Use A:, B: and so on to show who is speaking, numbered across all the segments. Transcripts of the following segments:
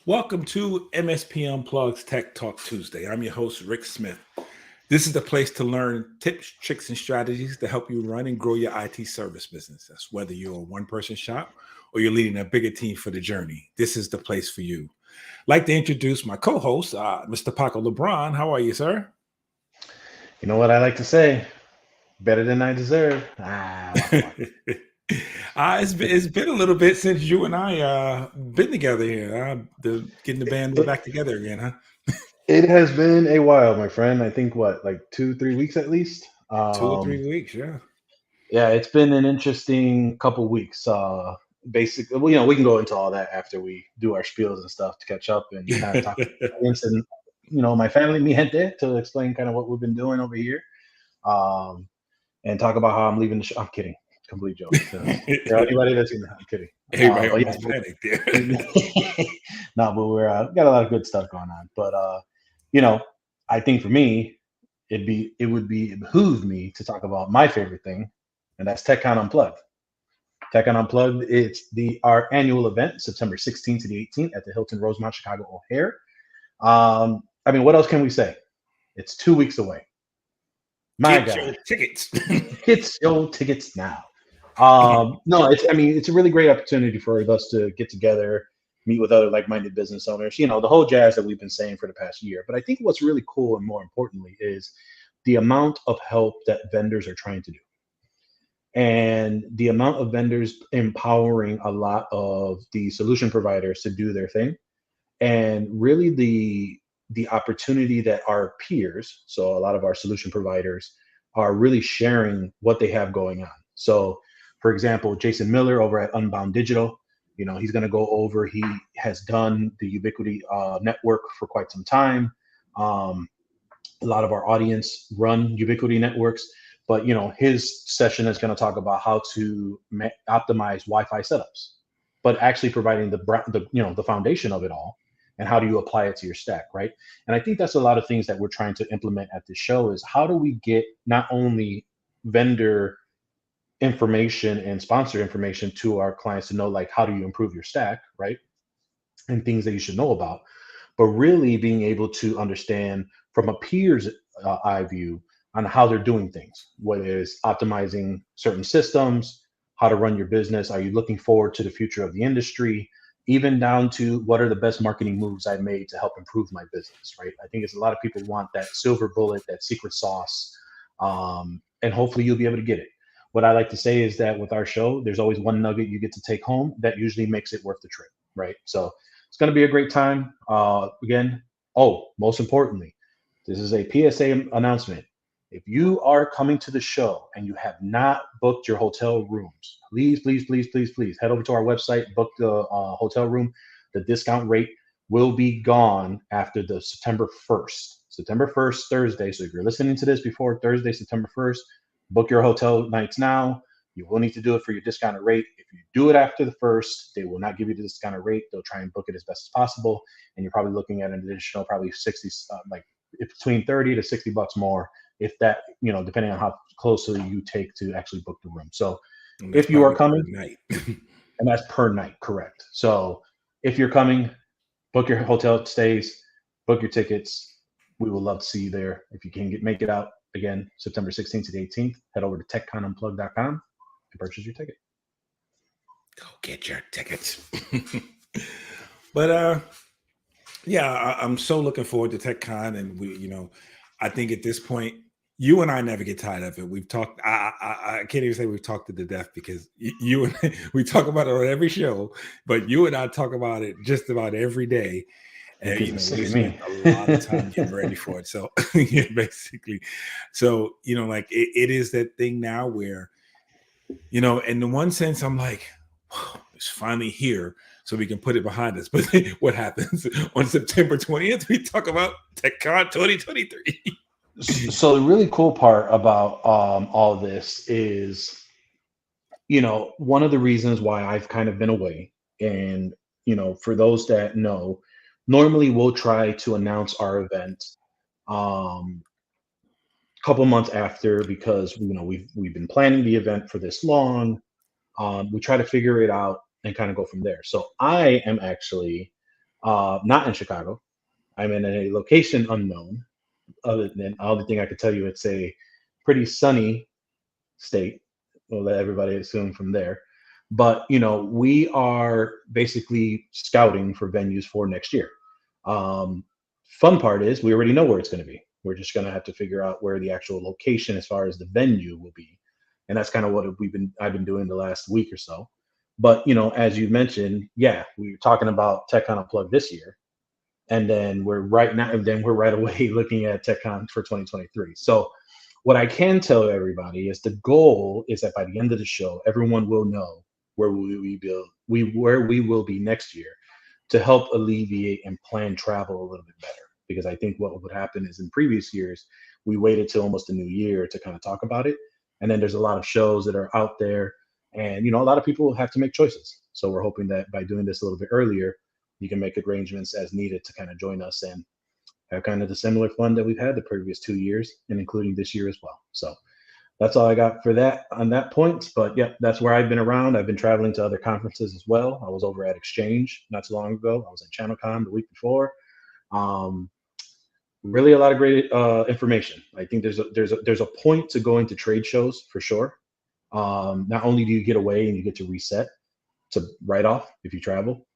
A: Welcome to MSP Unplugged's Tech Talk Tuesday. I'm your host, Rick Smith. This is the place to learn tips, tricks, and strategies to help you run and grow your IT service business. That's whether you're a one-person shop or you're leading a bigger team for the journey. This is the place for you. I'd like to introduce my co-host, Mr. Paco Lebron. How are you, sir?
B: You know what I like to say? Better than I deserve. Waka waka.
A: It's been a little bit since you and I been together here. Getting the band
B: It,
A: back together again, huh?
B: it has been a while, my friend. I think what, like 2, 3 weeks at least.
A: 2 or 3 weeks, yeah.
B: Yeah, it's been an interesting couple weeks. Basically, well, we can go into all that after we do our spiels and stuff to catch up and kind of talk to the audience and my family, mi gente, to explain kind of what we've been doing over here. Um, and talk about how I'm leaving the show. I'm kidding, complete joke. For anybody that's in, I'm kidding.
A: Everybody
B: But yeah,
A: almost panicked there.
B: no, but we're got a lot of good stuff going on. But you know, I think for me, it behoove me to talk about my favorite thing, and that's TechCon Unplugged. TechCon Unplugged, it's our annual event, September 16th to the 18th at the Hilton Rosemont Chicago O'Hare. I mean, what else can we say? It's 2 weeks away. My
A: Get your
B: God,
A: tickets.
B: get your tickets now. No, it's a really great opportunity for us to get together, meet with other like-minded business owners. The whole jazz that we've been saying for the past year. But I think what's really cool and more importantly is the amount of help that vendors are trying to do, and the amount of vendors empowering a lot of the solution providers to do their thing, and really the opportunity that our peers, so a lot of our solution providers, are really sharing what they have going on. So for example, Jason Miller over at Unbound Digital, he's going to go over, he has done the Ubiquity network for quite some time. um, a lot of our audience run Ubiquity networks, but his session is going to talk about how to optimize Wi-Fi setups, but actually providing the foundation of it all, and how do you apply it to your stack, right? And I think that's a lot of things that we're trying to implement at this show is how do we get not only vendor information and sponsor information to our clients to know, like, how do you improve your stack, right? And things that you should know about, but really being able to understand from a peer's eye view on how they're doing things, whether it's optimizing certain systems, how to run your business. Are you looking forward to the future of the industry? Even down to what are the best marketing moves I made to help improve my business, right? I think it's a lot of people want that silver bullet, that secret sauce, and hopefully you'll be able to get it. What I like to say is that with our show, there's always one nugget you get to take home that usually makes it worth the trip, right? So it's going to be a great time. Again, most importantly, this is a PSA announcement. If you are coming to the show and you have not booked your hotel rooms, please, please, please, please, please head over to our website, book the hotel room. The discount rate will be gone after the September 1st. September 1st, Thursday. So if you're listening to this before Thursday, September 1st, book your hotel nights now. You will need to do it for your discounted rate. If you do it after the first, they will not give you the discounted rate. They'll try and book it as best as possible, and you're probably looking at an additional probably 60, like between 30 to 60 bucks more, if that, depending on how closely you take to actually book the room. So
A: And that's
B: if you are
A: probably per
B: coming,
A: night.
B: and that's per night, correct. So if you're coming, book your hotel stays, book your tickets. We would love to see you there. If you can make it out, again, September 16th to the 18th, head over to techconunplugged.com and purchase your ticket.
A: Go get your tickets. But yeah, I'm so looking forward to TechCon, and I think at this point, you and I never get tired of it. We've talked. I can't even say we've talked to the death because you and we talk about it on every show, but you and I talk about it just about every day.
B: You're
A: And
B: getting sick
A: we
B: of
A: spent
B: me.
A: a lot of time getting ready for it. So yeah, basically, so like it is that thing now where in the one sense, I'm like, wow, it's finally here, so we can put it behind us. But what happens on September 20th? We talk about TechCon 2023.
B: So the really cool part about all of this is, one of the reasons why I've kind of been away, and for those that know, normally we'll try to announce our event um, couple months after, because we've been planning the event for this long. We try to figure it out and kind of go from there. So I am actually not in Chicago. I'm in a location unknown. Other than all the thing I could tell you, it's a pretty sunny state. We'll let everybody assume from there. But we are basically scouting for venues for next year. Um, Fun part is we already know where it's going to be. We're just going to have to figure out where the actual location, as far as the venue, will be, and that's kind of what I've been doing the last week or so. But as you mentioned, yeah, we were talking about TechCon Unplugged this year, and then we're right away looking at TechCon for 2023. So what I can tell everybody is the goal is that by the end of the show, everyone will know where we will be next year to help alleviate and plan travel a little bit better. Because I think what would happen is in previous years, we waited till almost the new year to kind of talk about it. And then there's a lot of shows that are out there, and a lot of people have to make choices. So we're hoping that by doing this a little bit earlier, you can make arrangements as needed to kind of join us and have kind of the similar fun that we've had the previous 2 years, and including this year as well. So that's all I got for that on that point. But yeah, that's where I've been around. I've been traveling to other conferences as well. I was over at Exchange not too long ago. I was at ChannelCon the week before. Um, Really a lot of great information. I think there's a point to going to trade shows for sure. Not only do you get away and you get to reset to write off if you travel,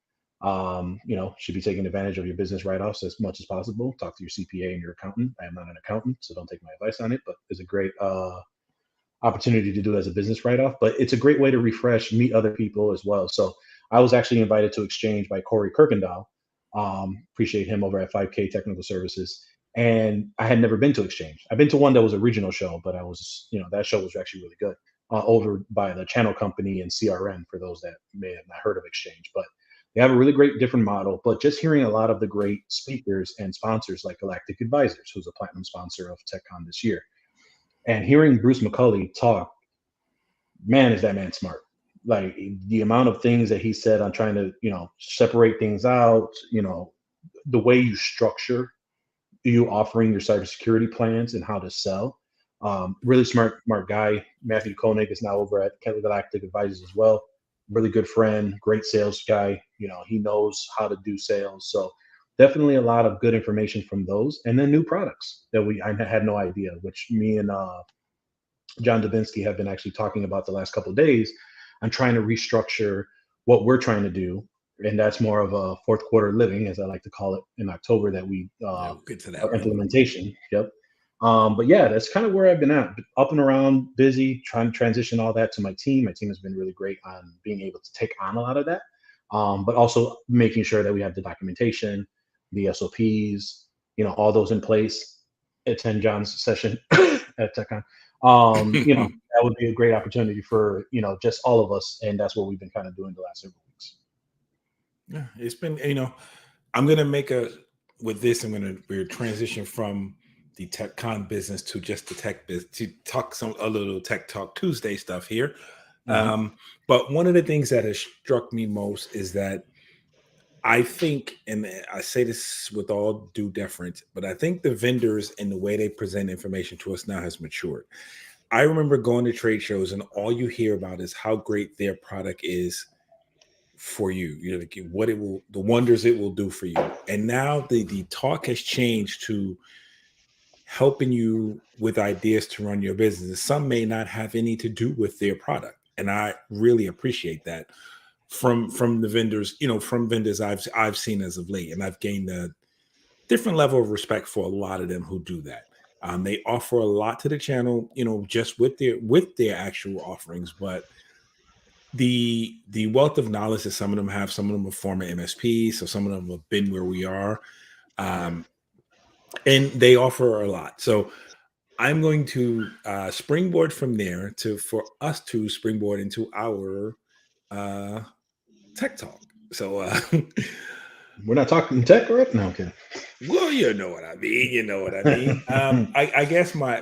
B: should be taking advantage of your business write-offs as much as possible. Talk to your CPA and your accountant. I am not an accountant, so don't take my advice on it, but it's a great opportunity to do it as a business write-off. But it's a great way to refresh, meet other people as well. So I was actually invited to Exchange by Corey Kirkendall. Appreciate him over at 5K Technical Services. And I had never been to Exchange. I've been to one that was a regional show, but that show was actually really good. Over by the channel company and CRN, for those that may have not heard of Exchange. But they have a really great different model. But just hearing a lot of the great speakers and sponsors like Galactic Advisors, who's a platinum sponsor of TechCon this year, and hearing Bruce McCulley talk, man, is that man smart. Like the amount of things that he said on trying to, separate things out, the way you structure you offering your cybersecurity plans and how to sell. Really smart guy. Matthew Koenig is now over at Galactic Advisors as well. Really good friend, great sales guy. He knows how to do sales. So definitely a lot of good information from those. And then new products that I had no idea, which me and John Dubinsky have been actually talking about the last couple of days. I'm trying to restructure what we're trying to do, and that's more of a fourth quarter living, as I like to call it, in October that we
A: we'll get to that
B: our implementation. Yep. But yeah, that's kind of where I've been at, up and around, busy, trying to transition all that to my team. My team has been really great on being able to take on a lot of that, but also making sure that we have the documentation, the SOPs, all those in place. Attend John's session at TechCon. That would be a great opportunity for just all of us, and that's what we've been kind of doing the last several weeks.
A: Yeah, it's been I'm gonna make we're transition from the TechCon business to just the tech business to talk a little Tech Talk Tuesday stuff here. But one of the things that has struck me most is that I think, and I say this with all due deference, but I think the vendors and the way they present information to us now has matured. I remember going to trade shows and all you hear about is how great their product is for you. Like the wonders it will do for you. And now the talk has changed to helping you with ideas to run your business. Some may not have any to do with their product. And I really appreciate that from the vendors, from vendors I've seen as of late. And I've gained a different level of respect for a lot of them who do that. They offer a lot to the channel, just with their actual offerings, but the wealth of knowledge that some of them have, some of them are former MSP, so some of them have been where we are, and they offer a lot. So I'm going to springboard from there for us to springboard into our tech talk. So
B: we're not talking tech, right? No, okay.
A: Well, you know what I mean. I guess my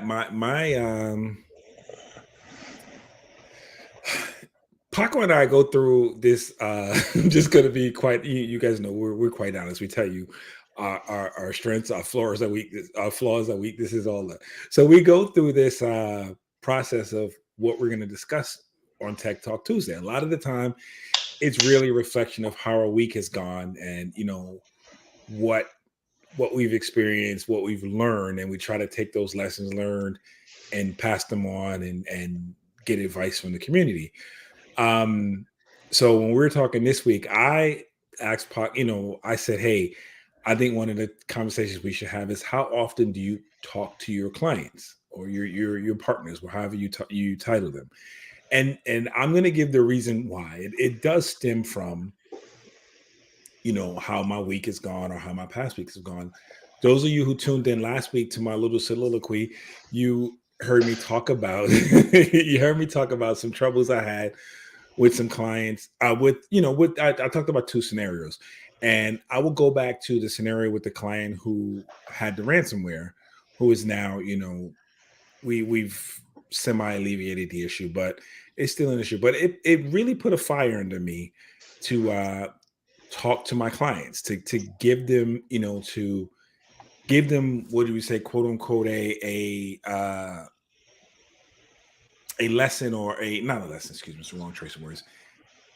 A: Paco and I go through this. I'm just going to be quite. You guys know we're quite honest. We tell you our strengths, our flaws, our weaknesses, all that. So we go through this process of what we're going to discuss on Tech Talk Tuesday. A lot of the time, it's really a reflection of how our week has gone, and what we've experienced, what we've learned, and we try to take those lessons learned and pass them on and get advice from the community. Um, so when we were talking this week, I asked, I said, hey, I think one of the conversations we should have is how often do you talk to your clients or your partners, or however you title them, and I'm going to give the reason why. It does stem from how my week has gone or how my past weeks have gone. Those of you who tuned in last week to my little soliloquy, you heard me talk about some troubles I had with some clients. I talked about two scenarios, and I will go back to the scenario with the client who had the ransomware, who is now, we've semi alleviated the issue, but it's still an issue. But it really put a fire under me to talk to my clients, to give them, to give them, what do we say, quote unquote, a lesson, or not a lesson, excuse me, it's the wrong choice of words,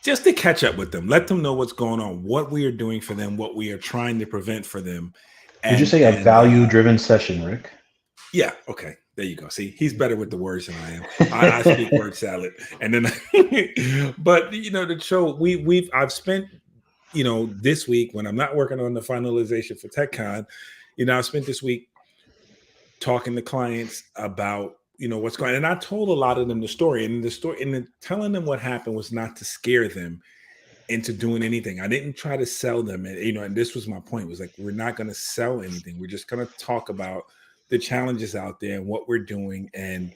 A: just to catch up with them, let them know what's going on, what we are doing for them, what we are trying to prevent for them.
B: Would you say a value-driven session, Rick?
A: Yeah. Okay. There you go. See, he's better with the words than I am. I speak word salad, and then, but the show I've spent, this week when I'm not working on the finalization for TechCon, I've spent this week talking to clients about what's going on. And I told a lot of them the story, and telling them what happened was not to scare them into doing anything. I didn't try to sell them, and this was my point, was like, we're not going to sell anything. We're just going to talk about the challenges out there and what we're doing, and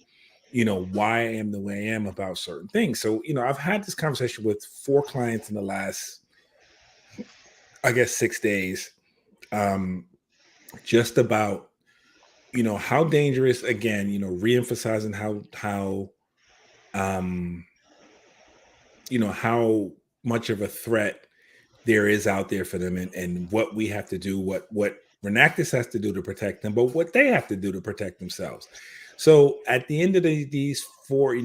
A: why I am the way I am about certain things. So I've had this conversation with 4 clients in the last, I guess, 6 days, just about how dangerous, again, reemphasizing how how much of a threat there is out there for them, and what we have to do, what Renactus has to do to protect them, but what they have to do to protect themselves. So at the end of these 4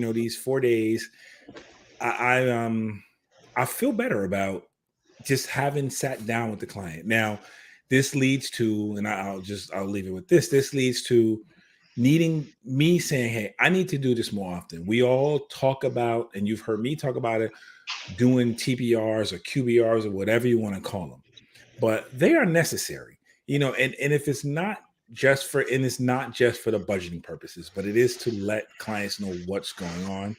A: days, I feel better about just having sat down with the client. Now, this leads to, and I'll leave it with this. This leads to needing me saying, hey, I need to do this more often. We all talk about, and you've heard me talk about it, doing TBRs or QBRs or whatever you want to call them, but they are necessary, and if it's not just for, and it's not just for the budgeting purposes, but it is to let clients know what's going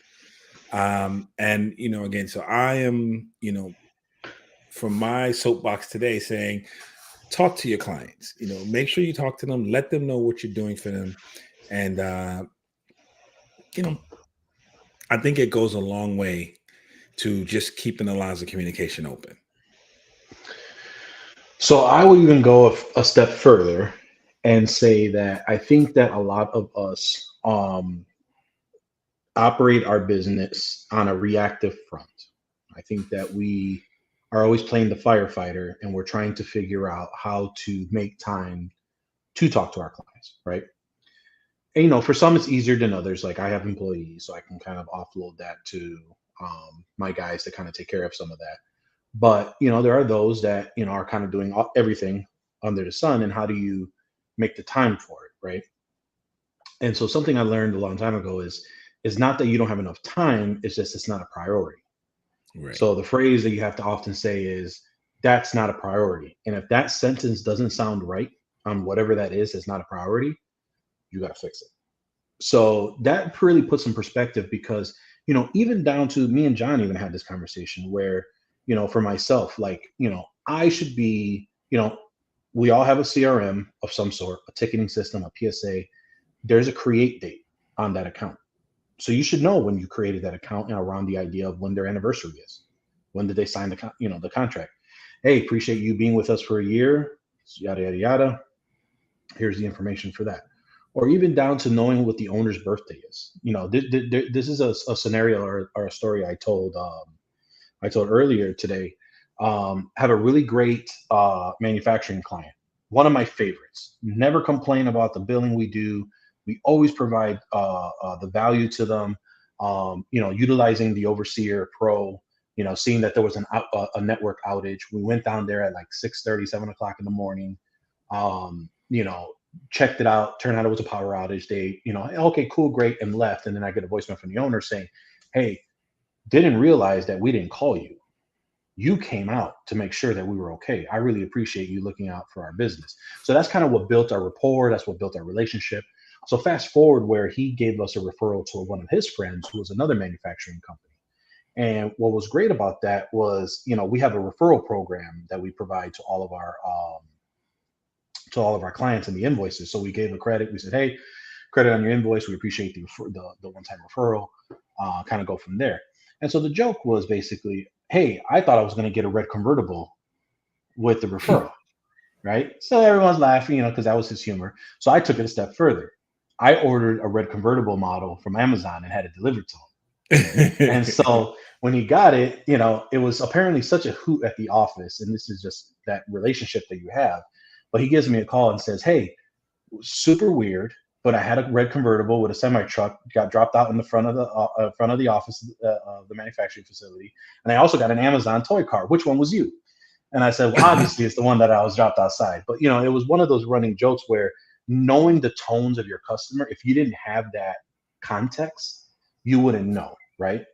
A: on. And again, so I am, from my soapbox today, saying, talk to your clients, make sure you talk to them, let them know what you're doing for them. And, I think it goes a long way to just keeping the lines of communication open.
B: So I would even go a step further and say that I think that a lot of us operate our business on a reactive front. I think that we are always playing the firefighter, and we're trying to figure out how to make time to talk to our clients, right? And, for some it's easier than others. Like, I have employees, so I can kind of offload that to my guys to kind of take care of some of that. But there are those that are kind of doing everything under the sun, and how do you make the time for it, right? And so something I learned a long time ago is not that you don't have enough time, it's just it's not a priority.
A: Right.
B: So the phrase that you have to often say is, that's not a priority. And if that sentence doesn't sound right on whatever that is not a priority, you got to fix it. So that really puts some perspective, because even down to me and John even had this conversation where for myself, like, I should be, we all have a CRM of some sort, a ticketing system, a PSA. There's a create date on that account. So you should know when you created that account, around the idea of when their anniversary is. When did they sign the contract? Hey, appreciate you being with us for a year, yada, yada, yada. Here's the information for that. Or even down to knowing what the owner's birthday is. This is a scenario or a story I told earlier today. Have a really great manufacturing client, one of my favorites. Never complain about the billing we do. We always provide the value to them. Utilizing the Overseer Pro seeing that there was a network outage. We went down there at like 6:30, 7 o'clock in the morning. Checked it out. Turned out it was a power outage. They, okay, cool, great, and left. And then I get a voicemail from the owner saying, "Hey, didn't realize that we didn't call you. You came out to make sure that we were okay. I really appreciate you looking out for our business." So that's kind of what built our rapport. That's what built our relationship. So fast forward where he gave us a referral to one of his friends who was another manufacturing company. And what was great about that was, we have a referral program that we provide to all of our clients in the invoices. So we gave a credit. We said, "Hey, credit on your invoice. We appreciate the one-time referral." Kind of go from there. And so the joke was basically, "Hey, I thought I was going to get a red convertible with the referral," right? So everyone's laughing, because that was his humor. So I took it a step further. I ordered a red convertible model from Amazon and had it delivered to him. And so when he got it, it was apparently such a hoot at the office. And this is just that relationship that you have. But he gives me a call and says, "Hey, super weird, but I had a red convertible with a semi truck, got dropped out in the front of the office of the manufacturing facility, and I also got an Amazon toy car. Which one was you?" And I said, "Well, obviously it's the one that I was dropped outside." But it was one of those running jokes where, knowing the tones of your customer, if you didn't have that context, you wouldn't know, right?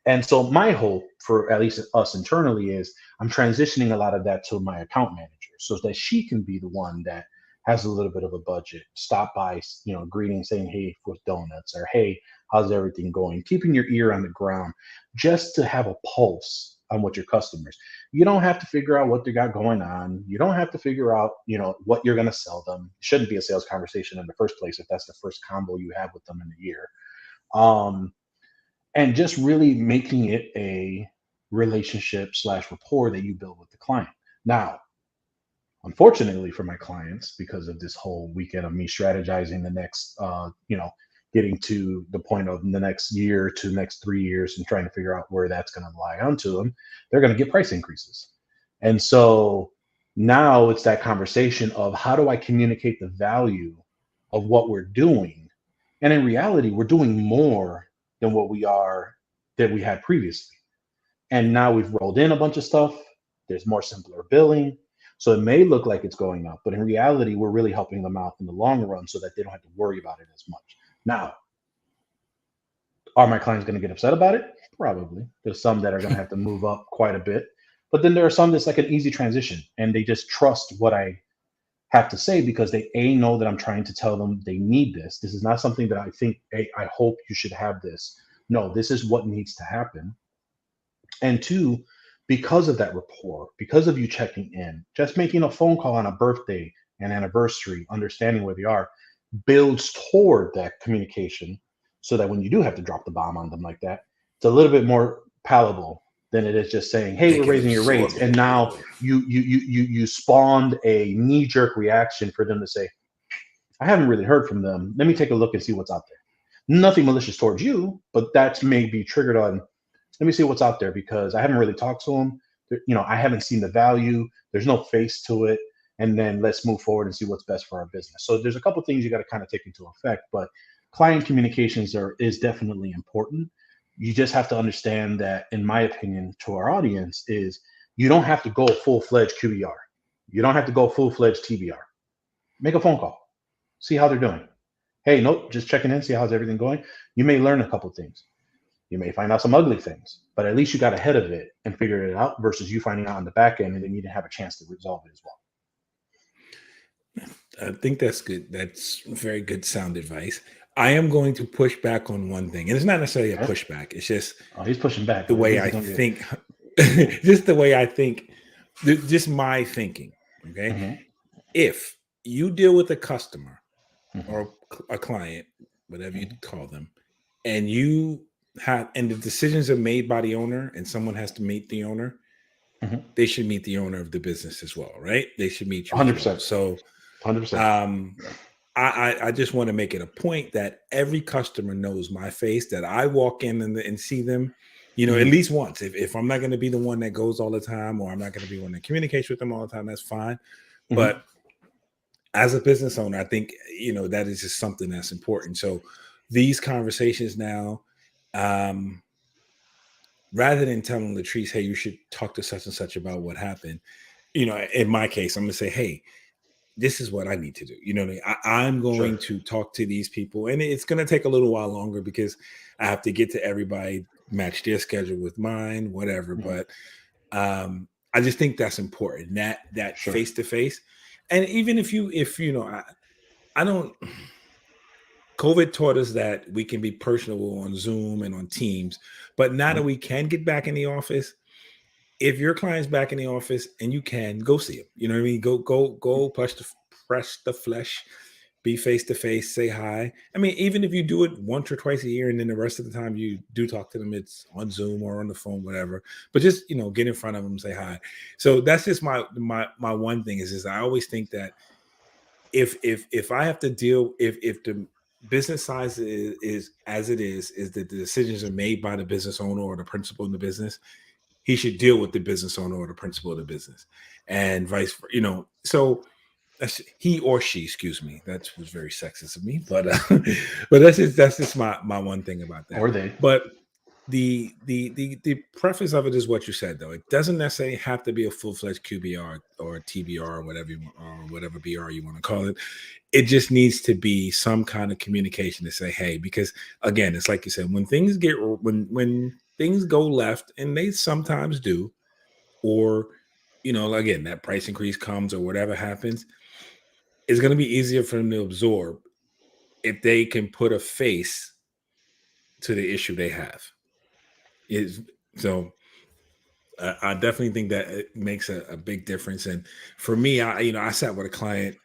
B: And so my hope for at least us internally is I'm transitioning a lot of that to my account manager so that she can be the one that has a little bit of a budget, stop by, greeting, saying, "Hey," with donuts, or, "Hey, how's everything going?" Keeping your ear on the ground just to have a pulse on what your customers. You don't have to figure out what they got going on. You don't have to figure out, what you're going to sell them. It shouldn't be a sales conversation in the first place if that's the first combo you have with them in the year. And just really making it a relationship/rapport that you build with the client. Now, unfortunately for my clients, because of this whole weekend of me strategizing the next, getting to the point of the next year to the next 3 years and trying to figure out where that's going to lie onto them, they're going to get price increases. And so now it's that conversation of, how do I communicate the value of what we're doing? And in reality, we're doing more than that we had previously. And now we've rolled in a bunch of stuff. There's more simpler billing. So it may look like it's going up, but in reality, we're really helping them out in the long run so that they don't have to worry about it as much. Now, are my clients going to get upset about it? Probably. There's some that are going to have to move up quite a bit. But then there are some that's like an easy transition, and they just trust what I have to say because they know that I'm trying to tell them they need this. This is not something that I think, "Hey, I hope you should have this." No, this is what needs to happen. And two, because of that rapport, because of you checking in, just making a phone call on a birthday, an anniversary, understanding where they are, builds toward that communication so that when you do have to drop the bomb on them like that, it's a little bit more palatable than it is just saying, "Hey, we're raising your rates." And now you spawned a knee-jerk reaction for them to say, "I haven't really heard from them. Let me take a look and see what's out there." Nothing malicious towards you, but that may be triggered on, "Let me see what's out there because I haven't really talked to them. I haven't seen the value. There's no face to it. And then let's move forward and see what's best for our business." So there's a couple of things you got to kind of take into effect, but client communications is definitely important. You just have to understand that, in my opinion, to our audience, is you don't have to go full-fledged QBR. You don't have to go full-fledged TBR. Make a phone call. See how they're doing. "Hey, nope, just checking in, see how's everything going." You may learn a couple of things. You may find out some ugly things, but at least you got ahead of it and figured it out versus you finding out on the back end and then you didn't have a chance to resolve it as well.
A: I think that's good. That's very good sound advice. I am going to push back on one thing, and it's not necessarily a
B: Okay.
A: pushback. It's just
B: He's pushing back.
A: the way I think, just the way I think, just my thinking. Okay.
B: Mm-hmm.
A: If you deal with a customer
B: Mm-hmm.
A: or a client, whatever you
B: Mm-hmm.
A: call them, and the decisions are made by the owner, and someone has to meet the owner,
B: Mm-hmm.
A: they should meet the owner of the business as well, right? They should meet you as
B: 100%.
A: well. So
B: 100%.
A: I just want to make it a point that every customer knows my face, that I walk in and see them, at least once. If I'm not going to be the one that goes all the time, or I'm not going to be one that communicates with them all the time, that's fine.
B: Mm-hmm.
A: But as a business owner, I think, that is just something that's important. So these conversations now, rather than telling Latrice, hey, you should talk to such and such about what happened. In my case, I'm going to say, hey, this is what I need to do. You know what I mean? I'm going
B: Sure.
A: to talk to these people, and it's going to take a little while longer because I have to get to everybody, match their schedule with mine, whatever.
B: Mhm.
A: But I just think that's important. That
B: Sure.
A: face to face, and even if I don't. COVID taught us that we can be personable on Zoom and on Teams, but now that
B: Mhm.
A: we can get back in the office, if your client's back in the office and you can go see him, you know what I mean? Go press the flesh, be face to face, say hi. I mean, even if you do it once or twice a year, and then the rest of the time you do talk to them, it's on Zoom or on the phone, whatever. But just get in front of them, say hi. So that's just my one thing is I always think that if I have to deal if the business size is as it is that the decisions are made by the business owner or the principal in the business, he should deal with the business owner or the principal of the business, and vice versa. So that's he or she. Excuse me. That was very sexist of me, but but that's just my one thing about that.
B: Or they.
A: But the preface of it is what you said, though. It doesn't necessarily have to be a full-fledged QBR or TBR or whatever you want, or whatever BR you want to call it. It just needs to be some kind of communication to say, hey, because again, it's like you said, when things go left, and they sometimes do, or again, that price increase comes or whatever happens, it's going to be easier for them to absorb if they can put a face to the issue they have. Is so I definitely think that it makes a big difference. And for me, I sat with a client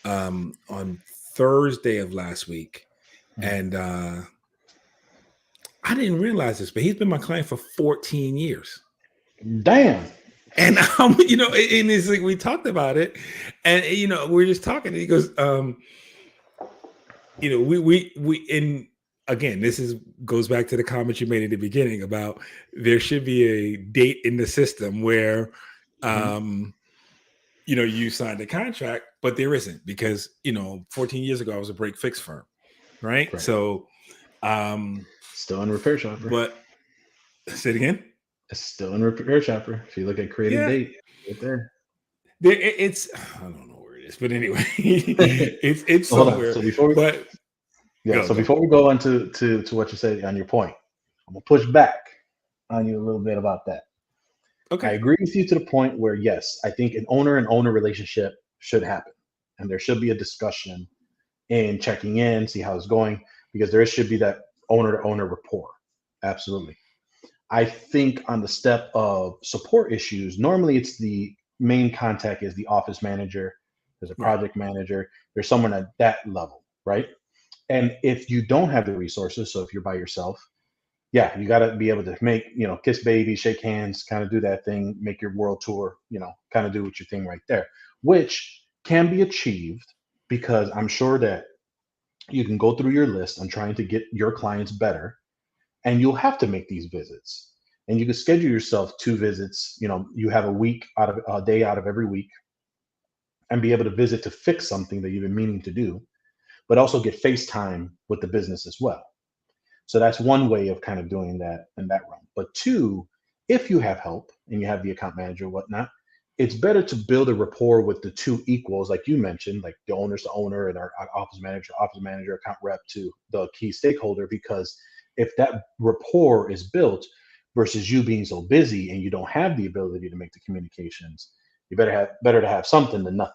A: on Thursday of last week,
B: Mhm.
A: and I didn't realize this, but he's been my client for 14 years.
B: Damn.
A: And and it's like we talked about it, and we're just talking. And he goes, we and again, this is goes back to the comment you made at the beginning about there should be a date in the system where
B: Mhm.
A: um you signed a contract, but there isn't, because 14 years ago I was a break fix firm, right?
B: Right.
A: So
B: Still in repair shopper.
A: but say it again.
B: It's still in repair shopper. If you look at created
A: Yeah,
B: date, right there.
A: it's I don't know where it is, but anyway, it's
B: So hold on.
A: somewhere.
B: So before we
A: But
B: Yeah, so
A: go.
B: before we go on to what you said on your point, I'm gonna push back on you a little bit about that. I
A: Okay.
B: agree with you to the point where yes, I think an owner and owner relationship should happen, and there should be a discussion and checking in, see how it's going, because there should be that owner to owner rapport. Absolutely. I think on the step of support issues, normally it's the main contact is the office manager, there's a
A: Right.
B: project manager, there's someone at that level, right? And if you don't have the resources, so if you're by yourself, yeah, you got to be able to make, kiss baby, shake hands, kind of do that thing, make your world tour, kind of do what your thing right there, which can be achieved because I'm sure that you can go through your list on trying to get your clients better, and you'll have to make these visits. And you can schedule yourself 2 visits. You have a day out of every week, and be able to visit to fix something that you've been meaning to do, but also get FaceTime with the business as well. So that's one way of kind of doing that in that realm. But two, if you have help and you have the account manager or whatnot, it's better to build a rapport with the two equals, like you mentioned, like the owner's the owner and our office manager, account rep to the key stakeholder. Because if that rapport is built versus you being so busy and you don't have the ability to make the communications, you better to have something than nothing.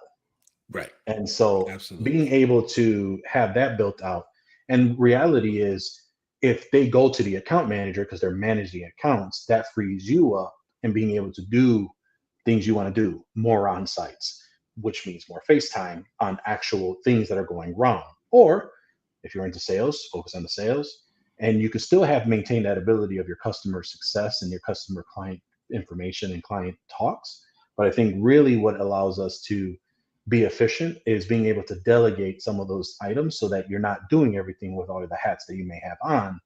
A: Right.
B: And so being
A: Absolutely.
B: able to have that built out, and reality is if they go to the account manager because they're managing accounts, that frees you up and being able to do things you want to do more on sites, which means more FaceTime on actual things that are going wrong. Or if you're into sales, focus on the sales. And you can still have maintain that ability of your customer success and your customer client information and client talks. But I think really what allows us to be efficient is being able to delegate some of those items so that you're not doing everything with all of the hats that you may have on.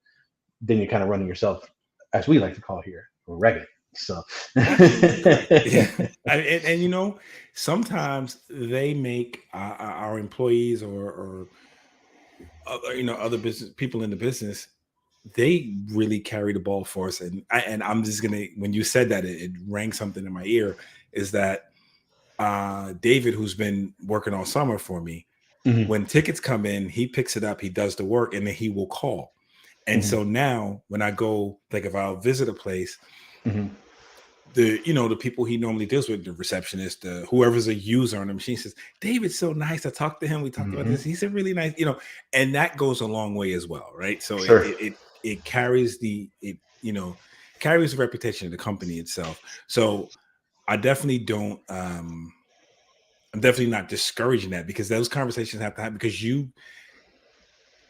B: Then you're kind of running yourself, as we like to call here, ragged. So
A: Absolutely correct. Yeah. And sometimes they make our employees or other business people in the business they really carry the ball for us. And I'm just gonna, when you said that, it rang something in my ear. Is that David, who's been working all summer for me,
B: Mhm.
A: when tickets come in, he picks it up, he does the work, and then he will call. And
B: Mhm.
A: so now when I go, like if I'll visit a place,
B: Mhm.
A: the people he normally deals with, the receptionist, whoever's a user on the machine, says, David's so nice. I talked to him. We talked about
B: Mhm.
A: this. He's a really nice, and that goes a long way as well, right? So it
B: Sure.
A: it it, it carries carries the reputation of the company itself. So I definitely don't I'm definitely not discouraging that, because those conversations have to happen, because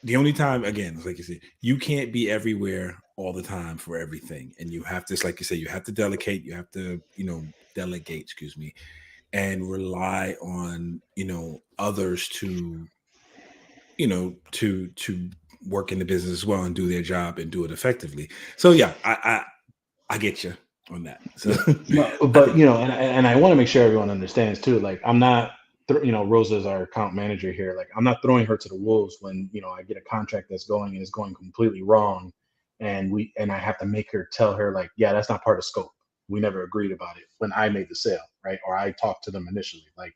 A: the only time, again, it's like you said, you can't be everywhere all the time for everything. And you have to, like you said, you have to delegate, you have to, delegate, excuse me, and rely on, others to, to work in the business as well and do their job and do it effectively. So yeah, I get you on that. So
B: Yeah, but,
A: I
B: but
A: think,
B: you know, and I want to make sure everyone understands too. Like, I'm not, Rosa's our account manager here. Like, I'm not throwing her to the wolves when I get a contract that's going and it's going completely wrong, and I have to make her tell her like, yeah, that's not part of scope. We never agreed about it when I made the sale, right? Or I talked to them initially. Like,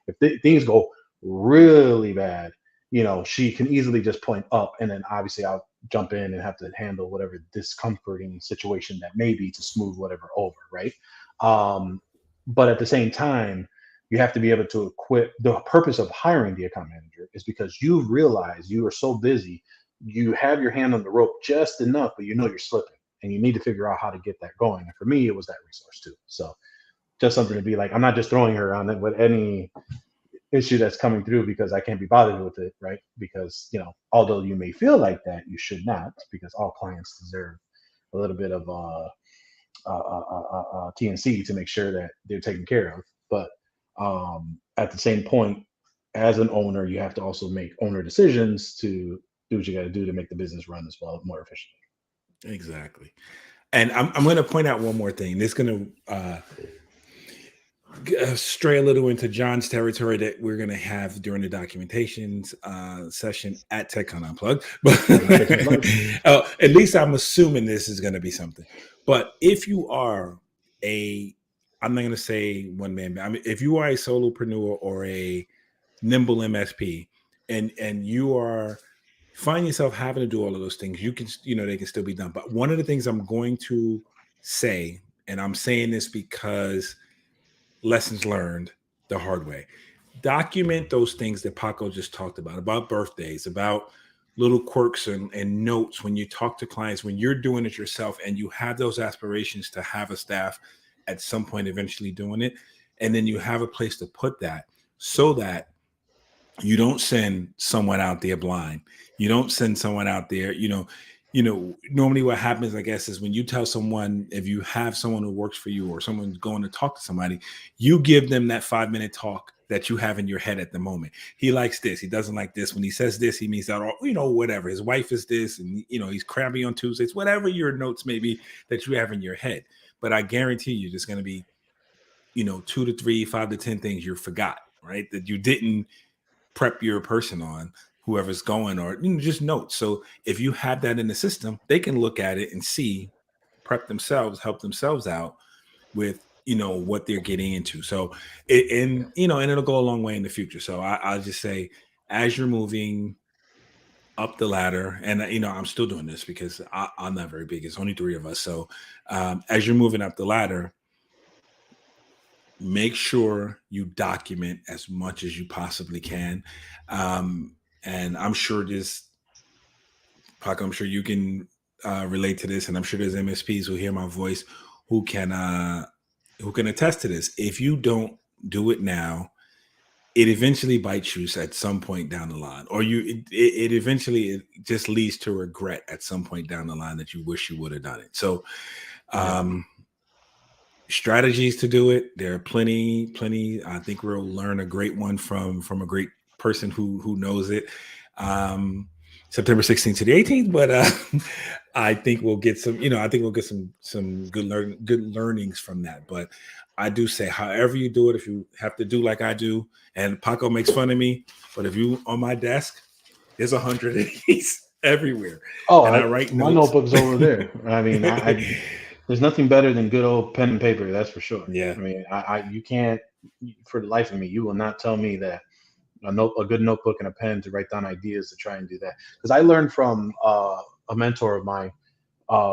B: if things go really bad, she can easily just point up, and then obviously I'll jump in and have to handle whatever discomforting situation that may be to smooth whatever over, right? Um, but at the same time, you have to be able to equip. The purpose of hiring the account manager is because you realize you are so busy, you have your hand on the rope just enough, but you're slipping, and you need to figure out how to get that going. And for me, it was that resource too. So just something to be like, I'm not just throwing her on it with any issue that's coming through because I can't be bothered with it, right? Because although you may feel like that, you should not, because all clients deserve a little bit of TNC to make sure that they're taken care of. But at the same point, as an owner, you have to also make owner decisions to do what you got to do to make the business run as well, more efficiently.
A: exactly. And I'm going to point out one more thing. This is going to stray a little into John's territory that we're going to have during the documentations session at TechCon Unplugged. But at least I'm assuming this is going to be something. But if you are I'm not going to say one man, I mean, if you are a solopreneur or a nimble MSP, and you are find yourself having to do all of those things, you can, they can still be done. But one of the things I'm going to say, and I'm saying this because lessons learned the hard way. Document those things that Paco just talked about birthdays, about little quirks and notes when you talk to clients, when you're doing it yourself and you have those aspirations to have a staff at some point eventually doing it. And then you have a place to put that, so that you don't send someone out there blind. You don't send someone out there, normally what happens, I guess, is when you tell someone, if you have someone who works for you or someone's going to talk to somebody, you give them that 5-minute talk that you have in your head at the moment. He likes this. He doesn't like this. When he says this, he means that, or, whatever. His wife is this, and, he's crabby on Tuesdays, whatever your notes may be that you have in your head. But I guarantee you there's going to be, 2 to 3, 5 to 10 things you forgot, right? That you didn't prep your person on, whoever's going, or just notes. So if you have that in the system, they can look at it and see, prep themselves, help themselves out with what they're getting into. So and it'll go a long way in the future. So I'll just say, as you're moving up the ladder, and I'm still doing this because I'm not very big, it's only 3 of us. So as you're moving up the ladder, make sure you document as much as you possibly can. And I'm sure Paco, I'm sure you can relate to this, and I'm sure there's MSPs who hear my voice who can attest to this. If you don't do it now, it eventually bites you at some point down the line, or it eventually just leads to regret at some point down the line that you wish you would have done it. So, strategies to do it, there are plenty. I think we'll learn a great one from a great person who knows it. September 16th to the 18th, but I think we'll get some, some good learnings from that. But I do say, however you do it, if you have to do like I do, and Paco makes fun of me, but if you on my desk, there's 100 of these. everywhere,
B: Oh,
A: and I write
B: my
A: notes.
B: notebook's over there. I mean, there's nothing better than good old pen and paper. That's for sure.
A: Yeah,
B: I mean, you can't, for the life of me, you will not tell me that a good notebook and a pen to write down ideas to try and do that. Because I learned from a mentor of mine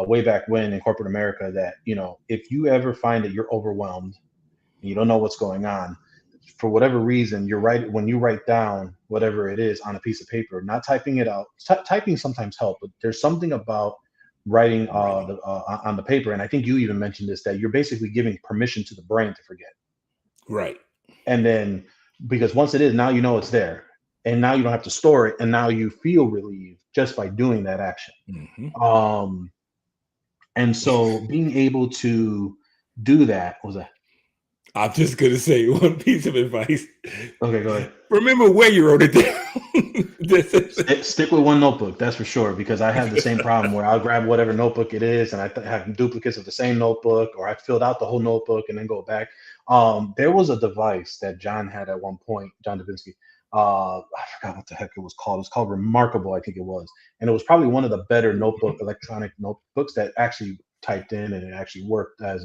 B: way back when in corporate America that, if you ever find that you're overwhelmed and you don't know what's going on, for whatever reason, when you write down whatever it is on a piece of paper, not typing it out. Typing sometimes help, but there's something about writing
A: writing.
B: on the paper. And I think you even mentioned this, that you're basically giving permission to the brain to forget.
A: Right.
B: And then, because once it is, now you know it's there, and now you don't have to store it, and now you feel relieved just by doing that action.
A: Hmm.
B: Um, and so being able to do that was a
A: I'm just gonna say one piece of advice.
B: okay. Go ahead.
A: Remember where you wrote it down. This is-
B: Stick with one notebook, that's for sure, because I have the same problem where I'll grab whatever notebook it is, and I have duplicates of the same notebook, or I filled out the whole notebook and then go back. There was a device that John had at one point, John Davinsky. I forgot what the heck it was called. It was called Remarkable, I think it was, and it was probably one of the better electronic notebooks that actually typed in and it actually worked as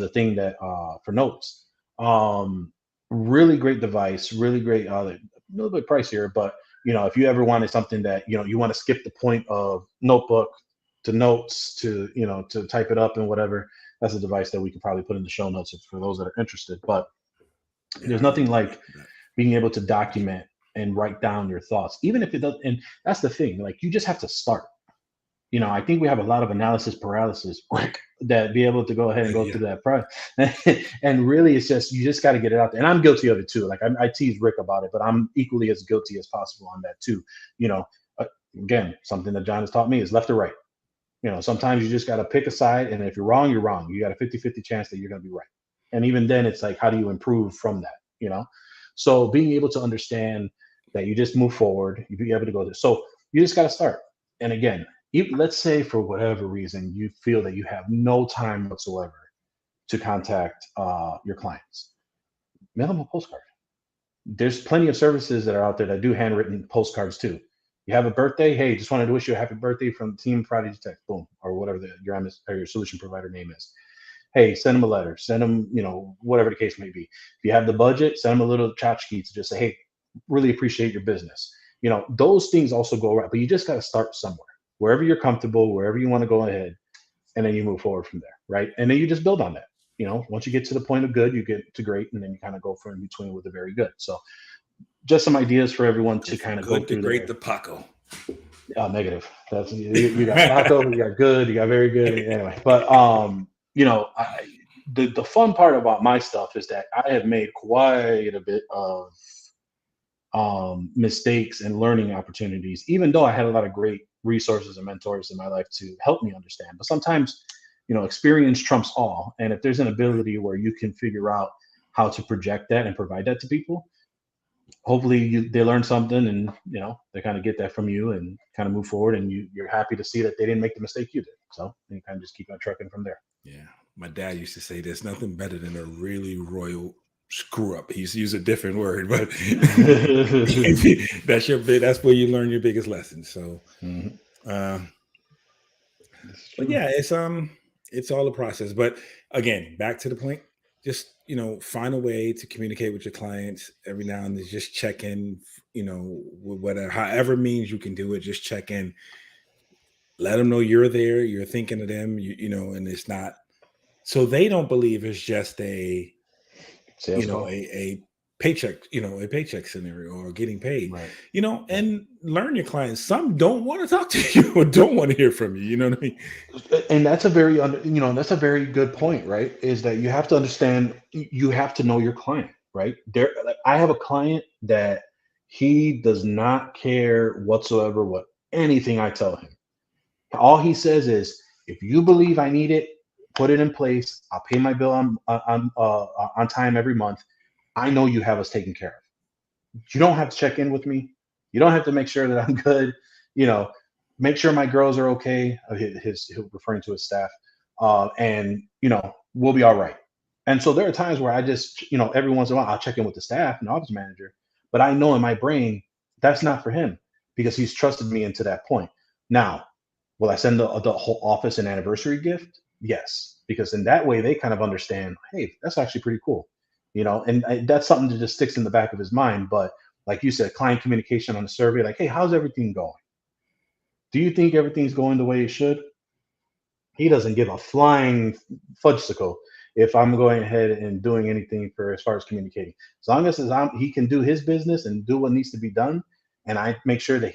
B: a thing that for notes. Really great device, really great. A little bit pricier, but if you ever wanted something that you want to skip the point of notebook to notes to type it up and whatever, that's a device that we could probably put in the show notes for those that are interested. But
A: Yeah,
B: there's
A: I need
B: nothing
A: to look
B: like
A: for that.
B: being able to document and write down your thoughts, even if it does. And that's the thing, like, you just have to start. I think we have a lot of analysis paralysis that be able to go ahead and go
A: Yeah.
B: through that process. And really, it's just, you just got to get it out there. And I'm guilty of it too. Like, I tease Rick about it, but I'm equally as guilty as possible on that too. You know, uh, Again, something that John has taught me is left or right. Sometimes you just got to pick a side, and if you're wrong, you're wrong. You got a 50-50 chance that you're going to be right. And even then, it's like, how do you improve from that? So being able to understand that you just move forward, you be able to go there. So you just got to start. And again, let's say for whatever reason you feel that you have no time whatsoever to contact your clients, mail them a postcard. There's plenty of services that are out there that do handwritten postcards too. You have a birthday, hey, just wanted to wish you a happy birthday from Team ProdigyTeks, boom, or whatever your solution provider name is. Hey, send them a letter, send them, whatever the case may be. If you have the budget, send them a little tchotchke to just say, hey, really appreciate your business. Those things also go right, but you just got to start somewhere, wherever you're comfortable, wherever you want to go ahead, and then you move forward from there, right? And then you just build on that. Once you get to the point of good, you get to great, and then you kind of go for in between with the very good. So just some ideas for everyone to kind of go
A: Good to
B: through
A: great
B: there.
A: to Paco.
B: Negative. That's you got Paco, you got good, you got very good. Anyway, but the fun part about my stuff is that I have made quite a bit of mistakes and learning opportunities, even though I had a lot of great resources and mentors in my life to help me understand. But sometimes, experience trumps all. And if there's an ability where you can figure out how to project that and provide that to people, hopefully they learn something, and they kind of get that from you and kind of move forward, and you're happy to see that they didn't make the mistake you did. So you kind of just keep on trucking from there.
A: Yeah. My dad used to say there's nothing better than a really royal screw up. He used to use a different word, but that's where you learn your biggest lesson. So
B: Mhm.
A: uh
B: This is
A: but
B: true.
A: yeah, it's all a process. But again, back to the point, just find a way to communicate with your clients every now and then. Just check in, whatever, however means you can do it, just check in, let them know you're there, you're thinking of them, and it's not, so they don't believe it's just a
B: Sales call.
A: a paycheck, a paycheck scenario or getting paid,
B: Right. Right.
A: and learn your clients. Some don't want to talk to you or don't want to hear from you. You know what I mean?
B: And that's a very that's a very good point, right? Is that you have to understand, you have to know your client, right? Like, I have a client that he does not care whatsoever what anything I tell him. All he says is, if you believe I need it, put it in place. I'll pay my bill on time every month. I know you have us taken care of. You don't have to check in with me. You don't have to make sure that I'm good. You know, make sure my girls are okay. Referring to his staff, and we'll be all right. And so there are times where I just, every once in a while I'll check in with the staff and the office manager, but I know in my brain that's not for him. because he's trusted me into that point. Now, will I send the whole office an anniversary gift? Yes, because in that way they kind of understand, hey, that's actually pretty cool, and that's something that just sticks in the back of his mind. But like you said, client communication on the survey, like, hey, how's everything going? Do you think everything's going the way it should? He doesn't give a flying fudgesicle if I'm going ahead and doing anything for as far as communicating. As long as he can do his business and do what needs to be done, and I make sure that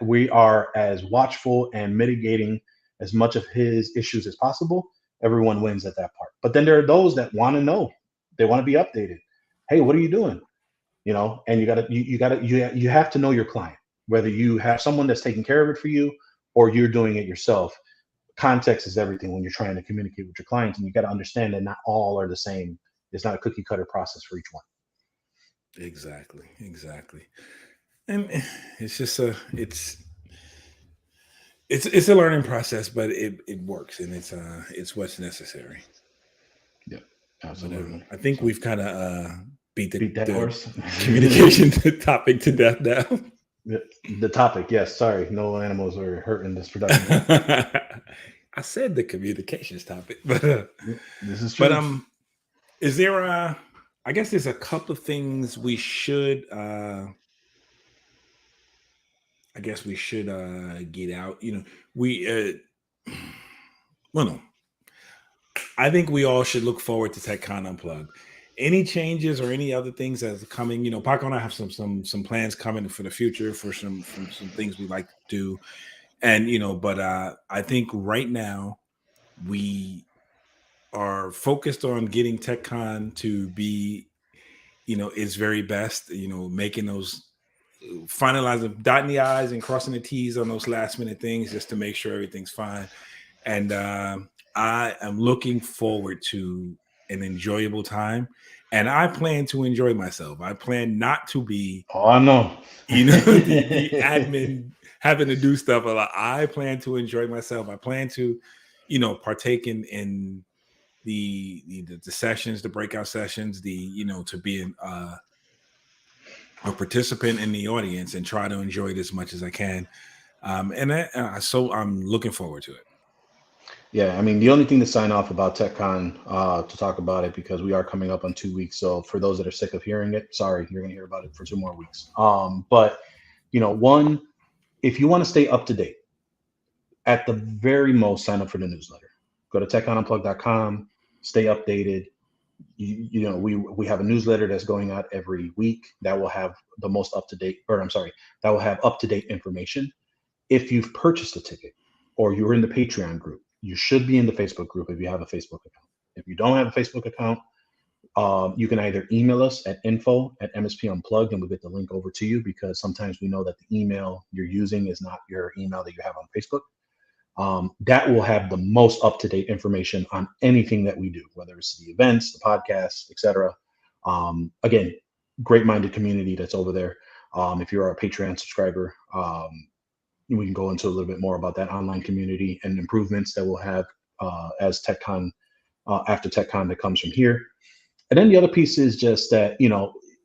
B: we are as watchful and mitigating as much of his issues as possible. Everyone wins at that part. But then there are those that want to know, they want to be updated. Hey, what are you doing? And you have to know your client, whether you have someone that's taking care of it for you or you're doing it yourself. Context is everything when you're trying to communicate with your clients, and you got to understand that not all are the same. It's not a cookie cutter process for each one.
A: Exactly. And it's just it's a learning process, but it works, and it's what's necessary.
B: Yeah, absolutely.
A: I think we've kind of beat
B: that horse
A: communication topic to death now.
B: The topic, yes. Sorry, no animals are hurt in this production.
A: I said the communications topic, but
B: this is true.
A: But is there I guess there's a couple of things we should get out. No. I think we all should look forward to TechCon Unplugged. Any changes or any other things that's coming? Paco and I have some plans coming for the future for some things we like to do, and but I think right now we are focused on getting TechCon to be, its very best. Making those finalizing, dotting the I's and crossing the T's on those last minute things just to make sure everything's fine. And I am looking forward to an enjoyable time, and I plan to enjoy myself. I plan not to be,
B: I know,
A: the admin having to do stuff a lot. I plan to enjoy myself. I plan to, partake in the sessions, the breakout sessions, to be a participant in the audience and try to enjoy it as much as I can. So I'm looking forward to it.
B: Yeah, I mean, the only thing to sign off about TechCon, to talk about it, because we are coming up on 2 weeks. So for those that are sick of hearing it, sorry, you're going to hear about it for 2 more weeks. But, one, if you want to stay up to date, at the very most, sign up for the newsletter. Go to techconunplugged.com, stay updated. We have a newsletter that's going out every week that will have the most up-to-date, that will have up-to-date information. If you've purchased a ticket or you're in the Patreon group, you should be in the Facebook group if you have a Facebook account. If you don't have a Facebook account, you can either email us at info@MSP Unplugged, and we'll get the link over to you, because sometimes we know that the email you're using is not your email that you have on Facebook. That will have the most up-to-date information on anything that we do, whether it's the events, the podcasts, etc. Again, great-minded community that's over there. If you're a Patreon subscriber, we can go into a little bit more about that online community and improvements that we'll have as TechCon, after TechCon that comes from here. And then the other piece is just that,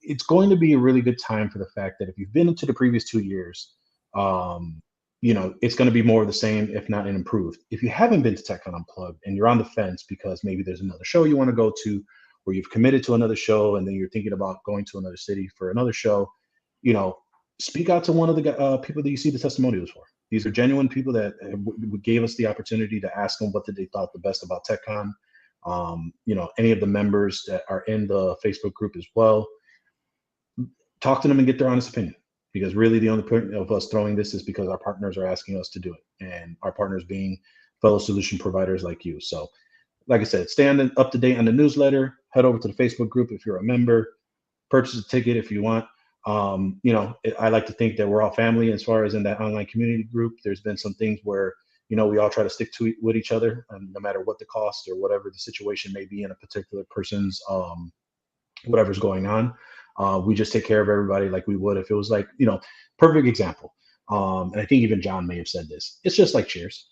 B: it's going to be a really good time for the fact that if you've been into the previous 2 years, it's going to be more of the same, if not improved. If you haven't been to TechCon Unplugged and you're on the fence because maybe there's another show you want to go to, or you've committed to another show and then you're thinking about going to another city for another show, speak out to one of the people that you see the testimonials for. These are genuine people that gave us the opportunity to ask them what did they thought the best about TechCon. Any of the members that are in the Facebook group as well, talk to them and get their honest opinion. Because really the only point of us throwing this is because our partners are asking us to do it, and our partners being fellow solution providers like you. So like I said, stay up to date on the newsletter, head over to the Facebook group if you're a member, purchase a ticket if you want. I like to think that we're all family as far as in that online community group. There's been some things where, we all try to stick to with each other, no matter what the cost or whatever the situation may be in a particular person's, whatever's going on. We just take care of everybody like we would if it was like, perfect example. And I think even John may have said this. It's just like Cheers.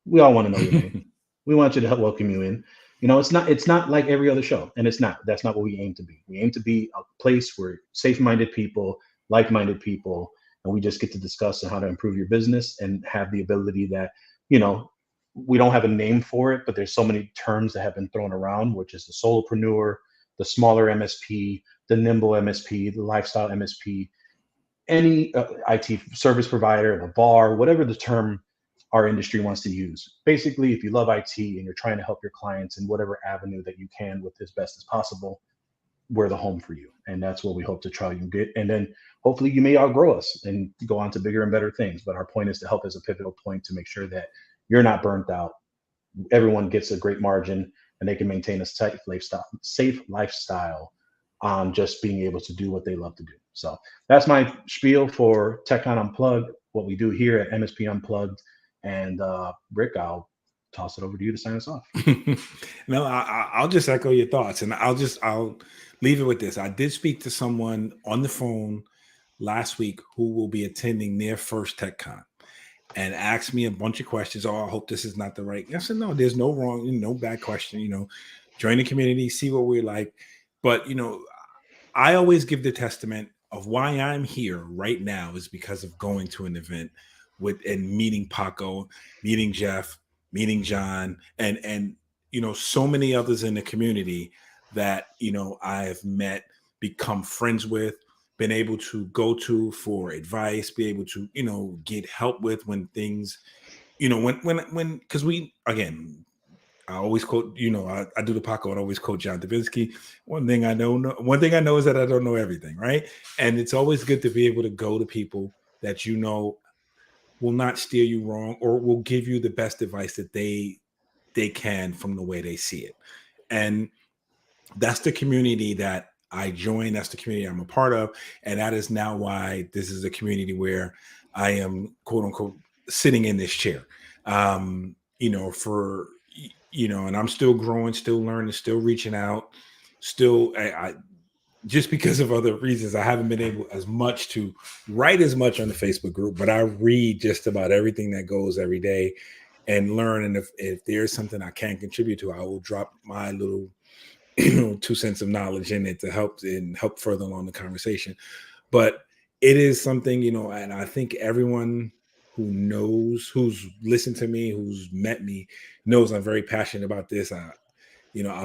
B: We all want to know your name. We want you to help welcome you in. It's not like every other show, and that's not what we aim to be. We aim to be a place where safe-minded people like-minded people, and we just get to discuss how to improve your business and have the ability that, you know, we don't have a name for it, but there's so many terms that have been thrown around, which is the solopreneur, the smaller MSP, the nimble MSP, the lifestyle MSP, any IT service provider, the bar, whatever the term our industry wants to use. Basically, if you love IT and you're trying to help your clients in whatever avenue that you can with as best as possible, we're the home for you. And that's what we hope to try and get. And then hopefully you may outgrow us and go on to bigger and better things. But our point is to help as a pivotal point to make sure that you're not burnt out. Everyone gets a great margin and they can maintain a safe lifestyle on just being able to do what they love to do. So that's my spiel for TechCon Unplugged, what we do here at MSP Unplugged. And Rick, I'll toss it over to you to sign us off.
A: No, I'll just echo your thoughts, and I'll leave it with this. I did speak to someone on the phone last week who will be attending their first TechCon, and asked me a bunch of questions. Oh, I hope this is not the right. I said, no, there's no wrong, no bad question. Join the community, see what we're like. But I always give the testament of why I'm here right now is because of going to an event and meeting Paco, meeting Jeff, meeting John, and so many others in the community that I have met, become friends with, been able to go to for advice, be able to get help with when things, when because I always quote, I do the Paco and always quote John Davidsky. One thing I know is that I don't know everything, right? And it's always good to be able to go to people that will not steer you wrong or will give you the best advice that they can from the way they see it. And that's the community that I join. That's the community I'm a part of. And that is now why this is a community where I am, quote unquote, sitting in this chair. And I'm still growing, still learning, still reaching out, still, I just because of other reasons, I haven't been able as much to write as much on the Facebook group, but I read just about everything that goes every day and learn. And if there's something I can contribute to, I will drop my little 2 cents of knowledge in it to help further along the conversation. But it is something, and I think everyone who's listened to me, who's met me, knows I'm very passionate about this. I'm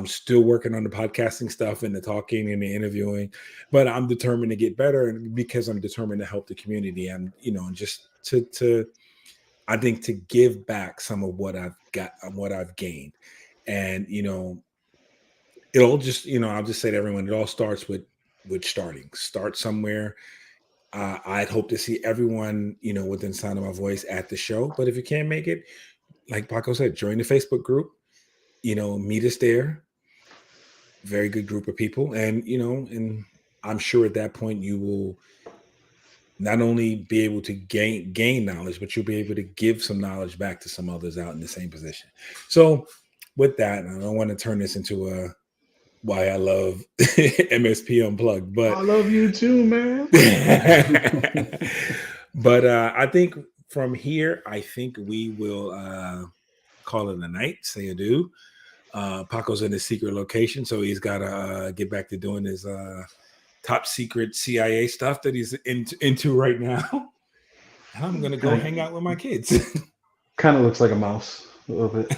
A: still working on the podcasting stuff and the talking and the interviewing, but I'm determined to get better, and because I'm determined to help the community and just to I think to give back some of what I've got, what I've gained. And it'll just I'll just say to everyone, it all starts with start somewhere. I'd hope to see everyone within sound of my voice at the show, but if you can't make it, like Paco said, join the Facebook group, meet us there. Very good group of people, and and I'm sure at that point you will not only be able to gain knowledge, but you'll be able to give some knowledge back to some others out in the same position. So with that, I don't want to turn this into why I love MSP Unplugged, but
B: I love you too, man.
A: But I think from here, I think we will call it a night, say adieu. Paco's in his secret location, so he's got to get back to doing his top secret CIA stuff that he's into right now. And I'm gonna go hang out with my kids.
B: Kind of looks like a mouse a little bit.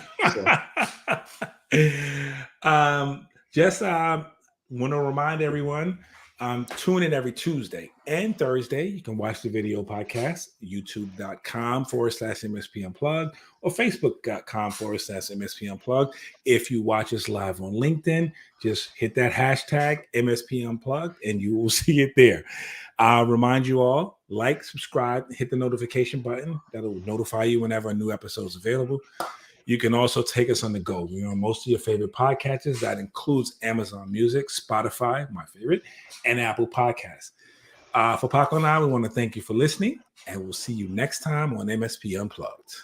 A: So. Just want to remind everyone, tune in every Tuesday and Thursday. You can watch the video podcast, youtube.com/MSP Unplugged or facebook.com/MSP Unplugged. If you watch us live on LinkedIn, just hit that hashtag MSP Unplugged and you will see it there. I'll remind you all, like, subscribe, hit the notification button. That'll notify you whenever a new episode is available. You can also take us on the go. We're on most of your favorite podcatchers. That includes Amazon Music, Spotify, my favorite, and Apple Podcasts. For Paco and I, we want to thank you for listening, and we'll see you next time on MSP Unplugged.